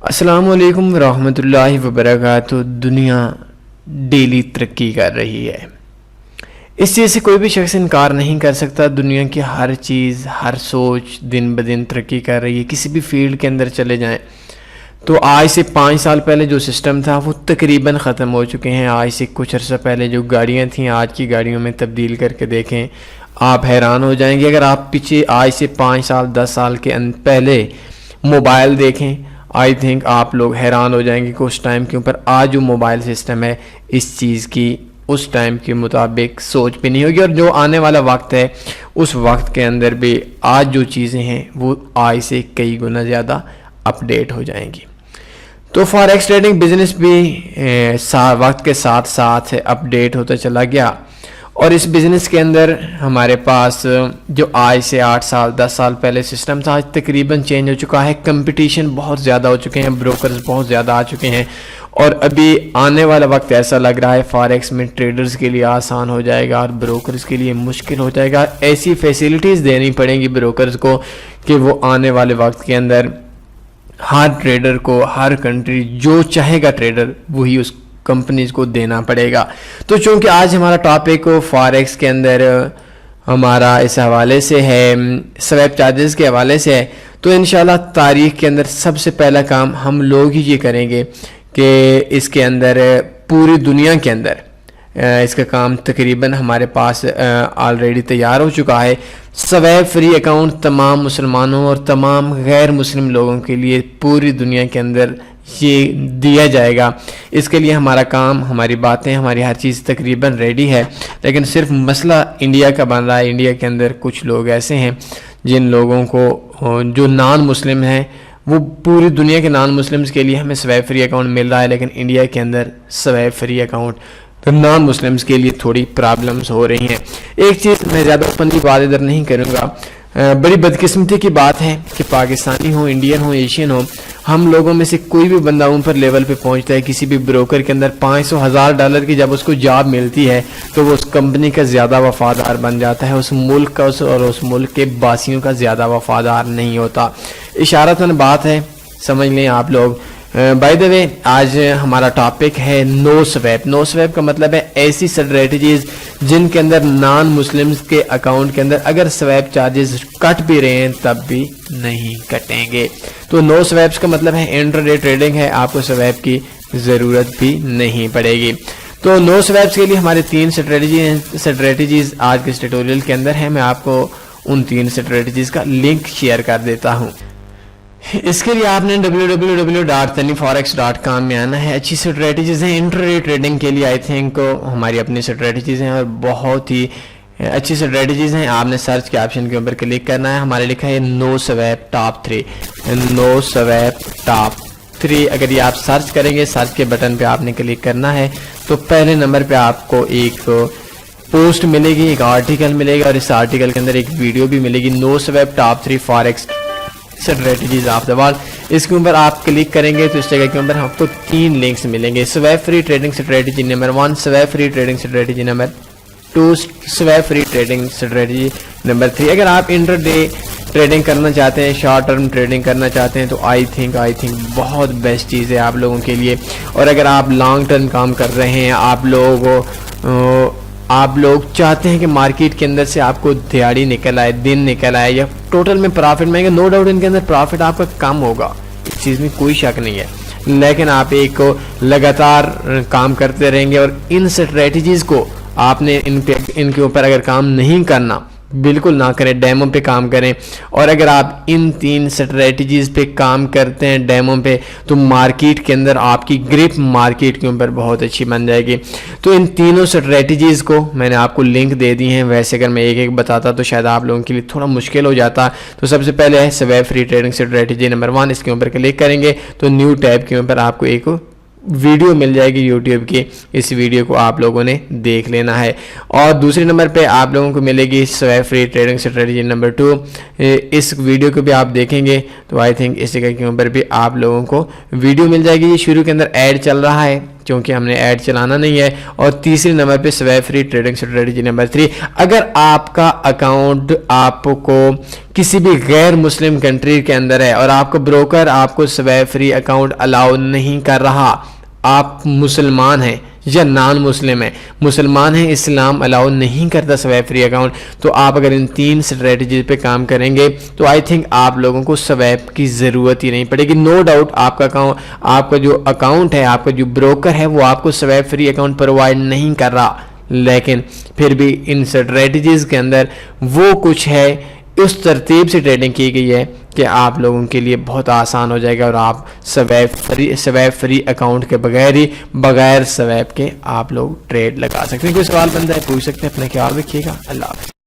السلام علیکم ورحمۃ اللہ وبرکاتہ۔ دنیا ڈیلی ترقی کر رہی ہے، اس چیز سے کوئی بھی شخص انکار نہیں کر سکتا۔ دنیا کی ہر چیز، ہر سوچ دن بدن ترقی کر رہی ہے۔ کسی بھی فیلڈ کے اندر چلے جائیں تو آج سے 5 سال پہلے جو سسٹم تھا وہ تقریباً ختم ہو چکے ہیں۔ آج سے کچھ عرصہ پہلے جو گاڑیاں تھیں آج کی گاڑیوں میں تبدیل کر کے دیکھیں، آپ حیران ہو جائیں گے۔ اگر آپ پیچھے آج سے 5 سال 10 سال کے پہلے موبائل دیکھیں، آئی تھنک آپ لوگ حیران ہو جائیں گے کہ اس ٹائم کے اوپر آج جو موبائل سسٹم ہے اس چیز کی اس ٹائم کے مطابق سوچ بھی نہیں ہوگی، اور جو آنے والا وقت ہے اس وقت کے اندر بھی آج جو چیزیں ہیں وہ آج سے کئی گنا زیادہ اپ ڈیٹ ہو جائیں گی۔ تو فاریکس ٹریڈنگ بزنس بھی وقت کے ساتھ ساتھ اپ ڈیٹ ہوتا چلا گیا، اور اس بزنس کے اندر ہمارے پاس جو آج سے 8 سال 10 سال پہلے سسٹم تھا آج تقریباً چینج ہو چکا ہے۔ کمپٹیشن بہت زیادہ ہو چکے ہیں، بروکرز بہت زیادہ آ چکے ہیں، اور ابھی آنے والا وقت ایسا لگ رہا ہے فاریکس میں ٹریڈرز کے لیے آسان ہو جائے گا اور بروکرز کے لیے مشکل ہو جائے گا۔ ایسی فیسیلٹیز دینی پڑیں گی بروکرز کو کہ وہ آنے والے وقت کے اندر ہر ٹریڈر کو، ہر کنٹری جو چاہے گا ٹریڈر وہی اس کمپنیز کو دینا پڑے گا۔ تو چونکہ آج ہمارا ٹاپک فاریکس کے اندر ہمارا اس حوالے سے ہے، سویپ چارجز کے حوالے سے ہے، تو انشاءاللہ تاریخ کے اندر سب سے پہلا کام ہم لوگ ہی یہ کریں گے کہ اس کے اندر پوری دنیا کے اندر اس کا کام تقریباً ہمارے پاس آلریڈی تیار ہو چکا ہے۔ سویپ فری اکاؤنٹ تمام مسلمانوں اور تمام غیر مسلم لوگوں کے لیے پوری دنیا کے اندر یہ دیا جائے گا۔ اس کے لیے ہمارا کام، ہماری باتیں، ہماری ہر چیز تقریباً ریڈی ہے، لیکن صرف مسئلہ انڈیا کا بن رہا ہے۔ انڈیا کے اندر کچھ لوگ ایسے ہیں جن لوگوں کو جو نان مسلم ہیں، وہ پوری دنیا کے نان مسلمز کے لیے ہمیں سویپ فری اکاؤنٹ مل رہا ہے، لیکن انڈیا کے اندر swap free account non Muslims کے لیے تھوڑی پرابلمز ہو رہی ہیں۔ ایک چیز میں زیادہ اوپنلی بات ادھر نہیں کروں گا، بڑی بدقسمتی کی بات ہے کہ پاکستانی ہوں، انڈین ہوں، ایشین ہوں، ہم لوگوں میں سے کوئی بھی بندہ اوپر لیول پہ پہنچتا ہے کسی بھی بروکر کے اندر $500,000 کی جب اس کو جاب ملتی ہے تو وہ اس کمپنی کا زیادہ وفادار بن جاتا ہے، اس ملک کا اور اس ملک کے باسیوں کا زیادہ وفادار نہیں ہوتا۔ اشارتاً بات ہے، سمجھ لیں آپ لوگ۔ بائی دا وے آج ہمارا ٹاپک ہے نو سویپ۔ نو سویپ کا مطلب ہے ایسی اسٹریٹجیز جن کے اندر نان مسلمز کے اکاؤنٹ کے اندر اگر سویپ چارجز کٹ بھی رہے ہیں تب بھی نہیں کٹیں گے۔ تو نو سویپس کا مطلب ہے انٹرڈے ٹریڈنگ ہے، آپ کو سویپ کی ضرورت بھی نہیں پڑے گی۔ تو نو سویپس کے لیے ہمارے 3 اسٹریٹجیز آج کے اس ٹیوٹوریل کے اندر ہیں۔ میں آپ کو ان 3 اسٹریٹجیز کا لنک شیئر کر دیتا ہوں۔ اس کے لیے آپ نے www.taniforex.com میں آنا ہے۔ اچھی اسٹریٹجیز ہیں انٹرڈے ٹریڈنگ کے لیے، آئی تھنک ہماری اپنی اسٹریٹجیز ہیں اور بہت ہی اچھی اسٹریٹجیز ہیں۔ آپ نے سرچ کے آپشن کے اوپر کلک کرنا ہے، ہمارے لکھا ہے نو سویپ ٹاپ 3۔ نو سویپ ٹاپ 3 اگر یہ آپ سرچ کریں گے، سرچ کے بٹن پہ آپ نے کلک کرنا ہے تو پہلے نمبر پہ آپ کو ایک پوسٹ ملے گی، ایک آرٹیکل ملے گا، اور اس آرٹیکل کے اندر ایک ویڈیو بھی ملے گی، no swap top 3 forex strategies of the world. اس کے اوپر آپ کلک کریں گے تو اس جگہ کے اوپر آپ کو 3 لنکس ملیں گے۔ Swap free trading strategy number 1، swap free trading strategy number 2، swap free trading strategy number 3۔ اگر آپ انٹر ڈے ٹریڈنگ کرنا چاہتے ہیں، شارٹ ٹرم ٹریڈنگ کرنا چاہتے ہیں تو آئی تھنک بہت بیسٹ چیز ہے آپ لوگوں کے لیے۔ اور اگر آپ لانگ ٹرم کام کر رہے ہیں، آپ لوگ چاہتے ہیں کہ مارکیٹ کے اندر سے آپ کو دیہاڑی نکل آئے، دن نکل آئے، یا ٹوٹل میں پرافٹ میں، نو ڈاؤٹ ان کے اندر پرافٹ آپ کا کم ہوگا، اس چیز میں کوئی شک نہیں ہے، لیکن آپ ایک لگاتار کام کرتے رہیں گے، اور ان اسٹریٹجیز کو آپ نے ان کے اوپر اگر کام نہیں کرنا بالکل نہ کریں، ڈیمو پہ کام کریں۔ اور اگر آپ ان 3 اسٹریٹجیز پہ کام کرتے ہیں ڈیمو پہ تو مارکیٹ کے اندر آپ کی گرپ مارکیٹ کے اوپر بہت اچھی بن جائے گی۔ تو ان تینوں اسٹریٹجیز کو میں نے آپ کو لنک دے دی ہیں، ویسے اگر میں ایک ایک بتاتا تو شاید آپ لوگوں کے لیے تھوڑا مشکل ہو جاتا۔ تو سب سے پہلے ہے swap free trading strategy number 1، اس کے اوپر کلک کریں گے تو نیو ٹیب کے اوپر آپ کو ایک ویڈیو مل جائے گی یوٹیوب کی، اس ویڈیو کو آپ لوگوں نے دیکھ لینا ہے۔ اور دوسرے نمبر پہ آپ لوگوں کو ملے گی swap free trading strategy number 2۔ اس ویڈیو کو بھی آپ دیکھیں گے تو آئی تھنک اس جگہ کے اوپر بھی آپ لوگوں کو ویڈیو مل جائے گی۔ یہ شروع کے اندر ایڈ چل رہا ہے چونکہ ہم نے ایڈ چلانا نہیں ہے. اور تیسرے نمبر پہ swap free trading strategy number 3, اگر آپ کا اکاؤنٹ آپ کو کسی بھی غیر مسلم کنٹری کے اندر ہے اور آپ کا بروکر آپ کو سویپ فری اکاؤنٹ الاؤ نہیں کر رہا, آپ مسلمان ہیں یا نان مسلم ہیں, مسلمان ہیں, اسلام الاؤ نہیں کرتا سویپ فری اکاؤنٹ, تو آپ اگر ان 3 اسٹریٹجیز پہ کام کریں گے تو آئی تھنک آپ لوگوں کو سویپ کی ضرورت ہی نہیں پڑے گی. نو ڈاؤٹ آپ کا جو اکاؤنٹ ہے, آپ کا جو بروکر ہے وہ آپ کو سویپ فری اکاؤنٹ پرووائڈ نہیں کر رہا, لیکن پھر بھی ان اسٹریٹجیز کے اندر وہ کچھ ہے, اس ترتیب سے ٹریڈنگ کی گئی ہے کہ آپ لوگوں کے لیے بہت آسان ہو جائے گا اور آپ سویپ فری اکاؤنٹ کے بغیر سویپ کے آپ لوگ ٹریڈ لگا سکتے ہیں. کوئی سوال بنتا ہے پوچھ سکتے ہیں. اپنا خیال رکھیے گا. اللہ حافظ.